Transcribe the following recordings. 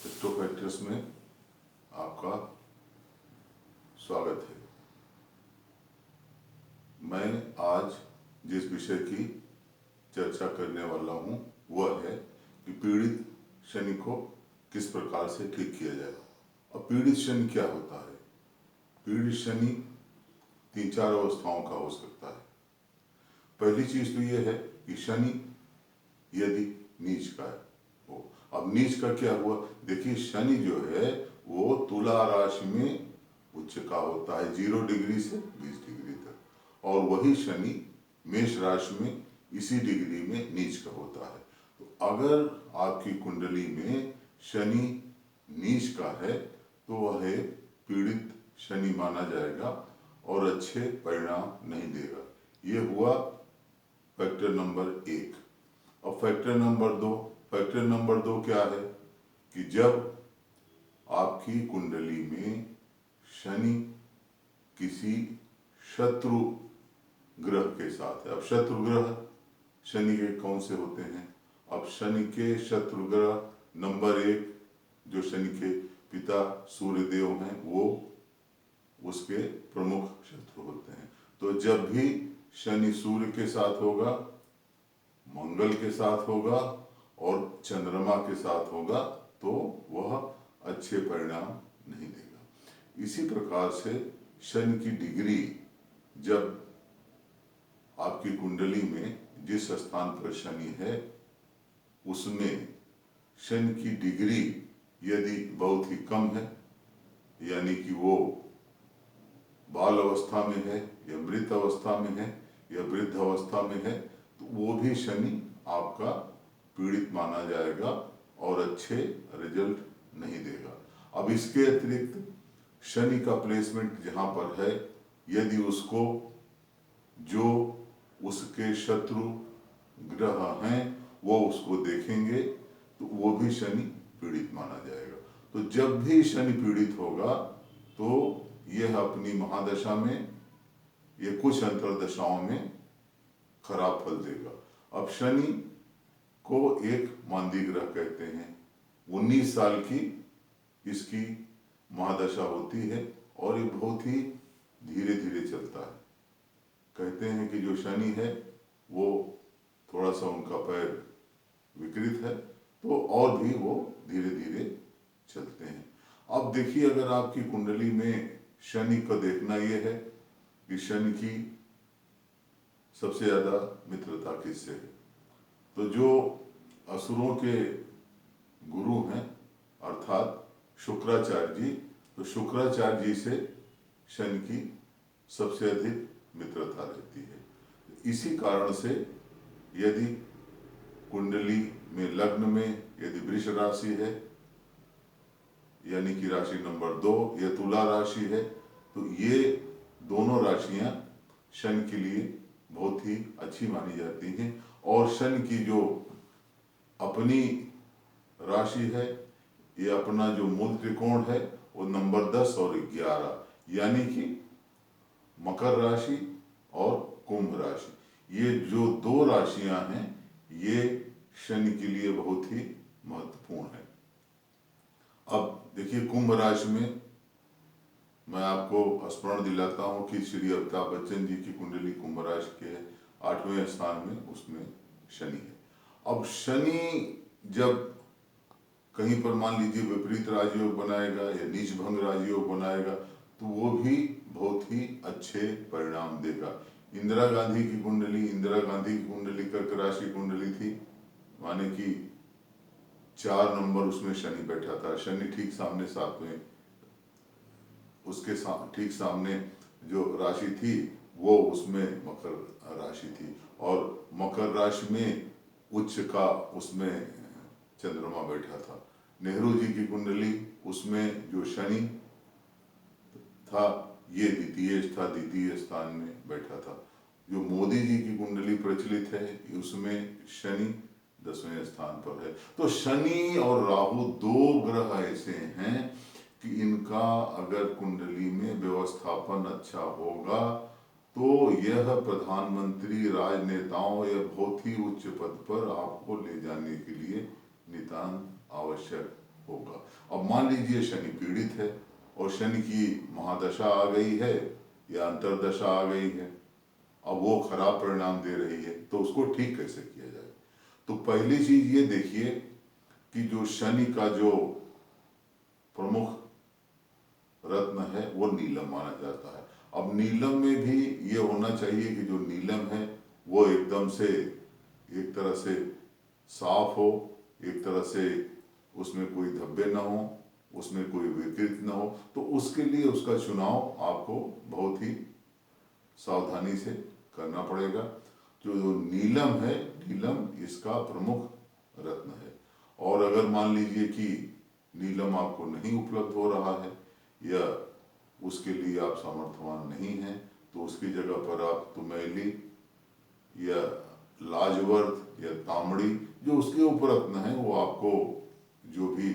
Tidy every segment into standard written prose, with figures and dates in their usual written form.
Astro factors में आपका स्वागत है। मैं आज जिस विषय की चर्चा करने वाला हूँ वह है कि पीड़ित शनि को किस प्रकार से ठीक किया जाए। अब पीड़ित शनि क्या होता है? पीड़ित शनि 3-4 अवस्थाओं का हो सकता है। पहली चीज तो यह है कि शनि यदि नीच का है हो। अब नीच का क्या हुआ? देखिए, शनि जो है वो तुला राशि में उच्च का होता है 0 डिग्री से 20 डिग्री तक, और वही शनि मेष राशि में इसी डिग्री में नीच का होता है। तो अगर आपकी कुंडली में शनि नीच का है तो वह एक पीड़ित शनि माना जाएगा और अच्छे परिणाम नहीं देगा। ये हुआ फैक्टर नंबर 1। अब फैक्टर नंबर दो क्या है कि जब आपकी कुंडली में शनि किसी शत्रु ग्रह के साथ है। अब शत्रु ग्रह शनि के कौन से होते हैं? अब शनि के शत्रु ग्रह नंबर 1 जो शनि के पिता सूर्य देव हैं वो उसके प्रमुख शत्रु होते हैं। तो जब भी शनि सूर्य के साथ होगा, मंगल के साथ होगा और चंद्रमा के साथ होगा तो वह अच्छे परिणाम नहीं देगा। इसी प्रकार से शनि की डिग्री जब आपकी कुंडली में जिस स्थान पर शनि है उसमें शनि की डिग्री यदि बहुत ही कम है, यानी कि वो बाल अवस्था में है या मृत अवस्था में है या वृद्ध अवस्था में है, तो वो भी शनि आपका पीड़ित माना जाएगा और अच्छे रिजल्ट नहीं देगा। अब इसके अतिरिक्त शनि का प्लेसमेंट जहाँ पर है, यदि उसको जो उसके शत्रु ग्रह हैं वो उसको देखेंगे तो वो भी शनि पीड़ित माना जाएगा। तो जब भी शनि पीड़ित होगा तो यह अपनी महादशा में या कुछ अंतर्दशाओं में खराब फल देगा। अब शनि को एक मांदी ग्रह कहते हैं। 19 साल की इसकी महादशा होती है और ये बहुत ही धीरे धीरे चलता है। कहते हैं कि जो शनि है वो थोड़ा सा उनका पैर विकृत है तो और भी वो धीरे धीरे चलते हैं। अब देखिए, अगर आपकी कुंडली में शनि को देखना ये है कि शनि की सबसे ज्यादा मित्रता किससे है, तो जो असुरों के गुरु हैं अर्थात शुक्राचार्य जी, तो शुक्राचार्य जी से शनि की सबसे अधिक मित्रता रहती है। इसी कारण से यदि कुंडली में लग्न में यदि वृष राशि है यानी कि राशि नंबर 2 या तुला राशि है, तो ये दोनों राशियां शनि के लिए बहुत ही अच्छी मानी जाती हैं। और शनि की जो अपनी राशि है, ये अपना जो मूल त्रिकोण है वो नंबर 10 और 11 यानी कि मकर राशि और कुंभ राशि, ये जो 2 राशियां हैं ये शनि के लिए बहुत ही महत्वपूर्ण है। अब देखिए, कुंभ राशि में मैं आपको स्मरण दिलाता हूं कि श्री अमिताभ बच्चन जी की कुंडली कुंभ राशि के 8वें स्थान में उसमें शनि है। अब शनि जब कहीं पर मान लीजिए विपरीत राजयोग बनाएगा या नीच भंग राजयोग बनाएगा तो वो भी बहुत ही अच्छे परिणाम देगा। इंदिरा गांधी की कुंडली कर्क राशि कुंडली थी, माने कि 4 नंबर उसमें शनि बैठा था। शनि ठीक सामने 7वें, उसके ठीक सामने जो राशि थी वो उसमें मकर राशि थी और मकर राशि में उच्च का उसमें चंद्रमा बैठा था। नेहरू जी की कुंडली उसमें जो शनि था ये द्वितीय स्थान में बैठा था। जो मोदी जी की कुंडली प्रचलित है उसमें शनि 10वें स्थान पर है। तो शनि और राहु 2 ग्रह ऐसे हैं कि इनका अगर कुंडली में व्यवस्थापन अच्छा होगा तो यह प्रधानमंत्री, राजनेताओं या बहुत ही उच्च पद पर आपको ले जाने के लिए नितांत आवश्यक होगा। अब मान लीजिए शनि पीड़ित है और शनि की महादशा आ गई है या अंतरदशा आ गई है, अब वो खराब परिणाम दे रही है, तो उसको ठीक कैसे किया जाए? तो पहली चीज ये देखिए कि जो शनि का जो प्रमुख रत्न है वो नीलम माना जाता है। अब नीलम में भी ये होना चाहिए कि जो नीलम है वो एकदम से एक तरह से साफ हो, एक तरह से उसमें कोई धब्बे ना हो, उसमें कोई विकृत ना हो। तो उसके लिए उसका चुनाव आपको बहुत ही सावधानी से करना पड़ेगा। जो नीलम है, नीलम इसका प्रमुख रत्न है। और अगर मान लीजिए कि नीलम आपको नहीं उपलब्ध हो रहा है या उसके लिए आप सामर्थ्यवान नहीं हैं, तो उसकी जगह पर आप तुमैली या लाजवर्त या तांबड़ी, जो उसके ऊपर रत्न है, वो आपको जो भी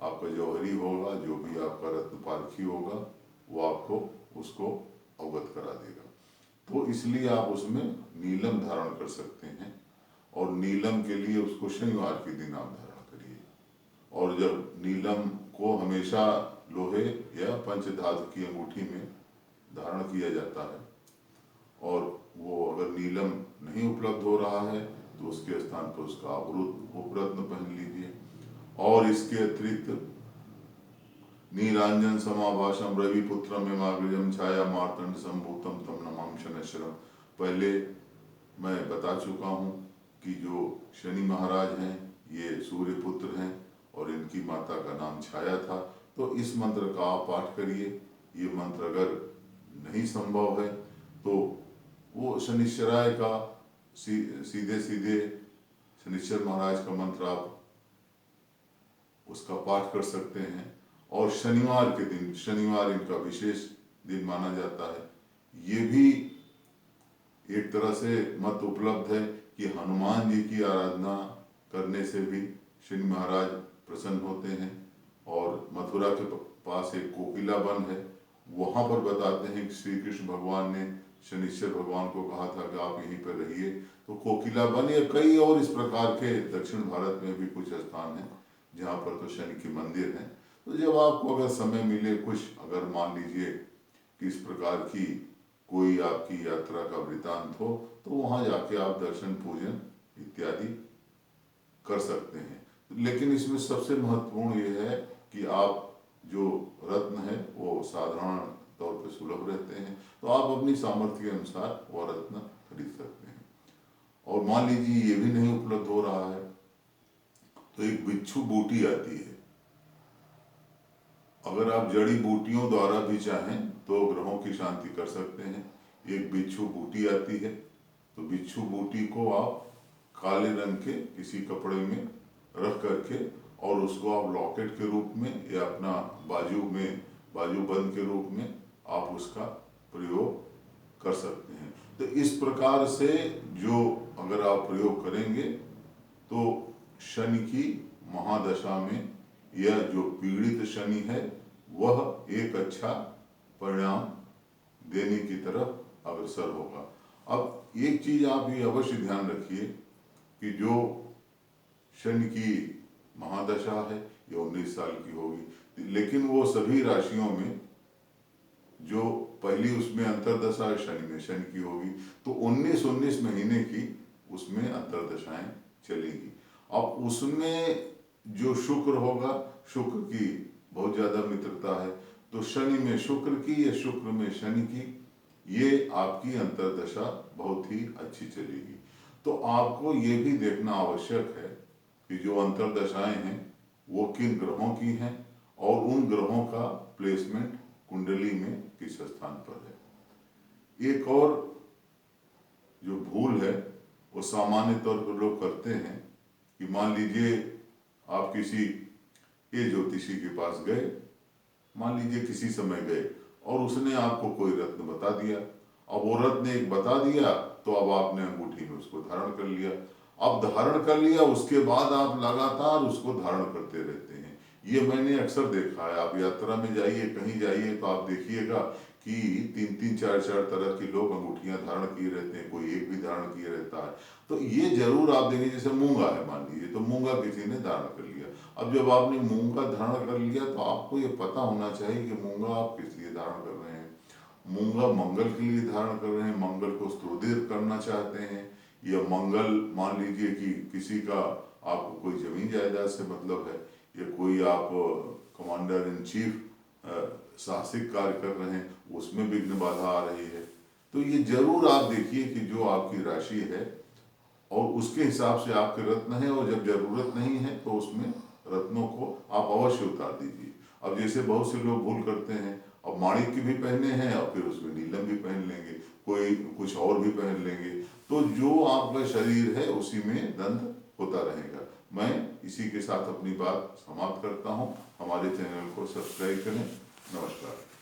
आपका जौहरी होगा, जो भी आपका रत्न पारखी होगा, वो आपको उसको अवगत करा देगा। तो इसलिए आप उसमें नीलम धारण कर सकते हैं और नीलम के लिए उसको शनिवार के दिन आप धारण करिए। और जब नीलम को हमेशा लोहे या पंचधातु की अंगूठी में धारण किया जाता है, और वो अगर नीलम नहीं उपलब्ध हो रहा है तो उसके स्थान पर उसका उपरत्न पहन लीजिए। और इसके अतिरिक्त नीलांजन समाभाषम रवि पुत्रम एमाग्रजम छाया मार्तंड संभूतम तम नमामि शनैश्चरम। पहले मैं बता चुका हूँ कि जो शनि महाराज हैं ये सूर्य पुत्र हैं और इनकी माता का नाम छाया था। तो इस मंत्र का आप पाठ करिए। ये मंत्र अगर नहीं संभव है तो वो शनिश्चराय का सीधे सीधे शनिश्चर महाराज का मंत्र आप उसका पाठ कर सकते हैं। और शनिवार के दिन, शनिवार इनका विशेष दिन माना जाता है। ये भी एक तरह से मत उपलब्ध है कि हनुमान जी की आराधना करने से भी शनि महाराज प्रसन्न होते हैं। और मथुरा के पास एक कोकिला वन है, वहां पर बताते हैं कि श्री कृष्ण भगवान ने शनिश्चर भगवान को कहा था कि आप यहीं पर रहिए। तो कोकिला वन या कई और इस प्रकार के दक्षिण भारत में भी कुछ स्थान हैं जहाँ पर तो शनि के मंदिर हैं। तो जब आपको अगर समय मिले, कुछ अगर मान लीजिए कि इस प्रकार की कोई आपकी यात्रा का वृतांत हो, तो वहाँ जाके आप दर्शन पूजन इत्यादि कर सकते हैं। लेकिन इसमें सबसे महत्वपूर्ण ये है कि आप जो रत्न है वो साधारण तौर पे सुलभ रहते हैं, तो आप अपनी सामर्थ्य के अनुसार वह रत्न खरीद सकते हैं। और मान लीजिए ये भी नहीं उपलब्ध हो रहा है तो एक बिच्छू बूटी आती है। अगर आप जड़ी बूटियों द्वारा भी चाहें तो ग्रहों की शांति कर सकते हैं। एक बिच्छू बूटी आती है, तो बिच्छू बूटी को आप काले रंग के किसी कपड़े में रख करके और उसको आप लॉकेट के रूप में या अपना बाजूबंद के रूप में आप उसका प्रयोग कर सकते हैं। तो इस प्रकार से जो अगर आप प्रयोग करेंगे तो शनि की महादशा में यह जो पीड़ित शनि है वह एक अच्छा परिणाम देने की तरफ अग्रसर होगा। अब एक चीज आप ये अवश्य ध्यान रखिए कि जो शनि की महादशा है ये 19 साल की होगी, लेकिन वो सभी राशियों में जो पहली उसमें अंतरदशा शनि में शनि की होगी, तो 19 महीने की उसमें अंतरदशाएं चलेगी। अब उसमें जो शुक्र होगा, शुक्र की बहुत ज्यादा मित्रता है, तो शनि में शुक्र की या शुक्र में शनि की ये आपकी अंतरदशा बहुत ही अच्छी चलेगी। तो आपको ये भी देखना आवश्यक है कि जो अंतरदशाएं हैं वो किन ग्रहों की हैं और उन ग्रहों का प्लेसमेंट कुंडली में किस स्थान पर है। एक और जो भूल है वो सामान्य तौर पर लोग करते हैं कि मान लीजिए आप किसी ज्योतिषी के पास गए, मान लीजिए किसी समय गए और उसने आपको कोई रत्न बता दिया। अब वो रत्न एक बता दिया तो अब आपने अंगूठी में उसको धारण कर लिया। अब धारण कर लिया, उसके बाद आप लगातार उसको धारण करते रहते हैं। ये मैंने अक्सर देखा है। आप यात्रा में जाइए, कहीं जाइए तो आप देखिएगा कि 3-3 4-4 तरह के लोग अंगूठियां धारण किए रहते हैं, कोई एक भी धारण किए रहता है। तो ये जरूर आप देखें, जैसे मूंगा है मान लीजिए, तो मूंगा किसी ने धारण कर लिया। अब जब आपने मूंगा धारण कर लिया तो आपको ये पता होना चाहिए कि मूंगा आप किस लिए धारण कर रहे हैं। मूंगा मंगल के लिए धारण कर रहे हैं, मंगल को स्तुतित करना चाहते हैं, या मंगल मान लीजिए कि किसी का आपको कोई जमीन जायदाद से मतलब है, या कोई आप कमांडर इन चीफ साहसिक कार्य कर रहे हैं, उसमें विघ्न बाधा आ रही है। तो ये जरूर आप देखिए कि जो आपकी राशि है और उसके हिसाब से आपके रत्न है, और जब जरूरत नहीं है तो उसमें रत्नों को आप अवश्य उतार दीजिए। अब जैसे बहुत से लोग भूल करते हैं, अब माणिक्य भी पहने हैं और फिर उसमें नीलम भी पहन लेंगे, कोई कुछ और भी पहन लेंगे, तो जो आपका शरीर है उसी में दंड होता रहेगा। मैं इसी के साथ अपनी बात समाप्त करता हूँ। हमारे चैनल को सब्सक्राइब करें। नमस्कार।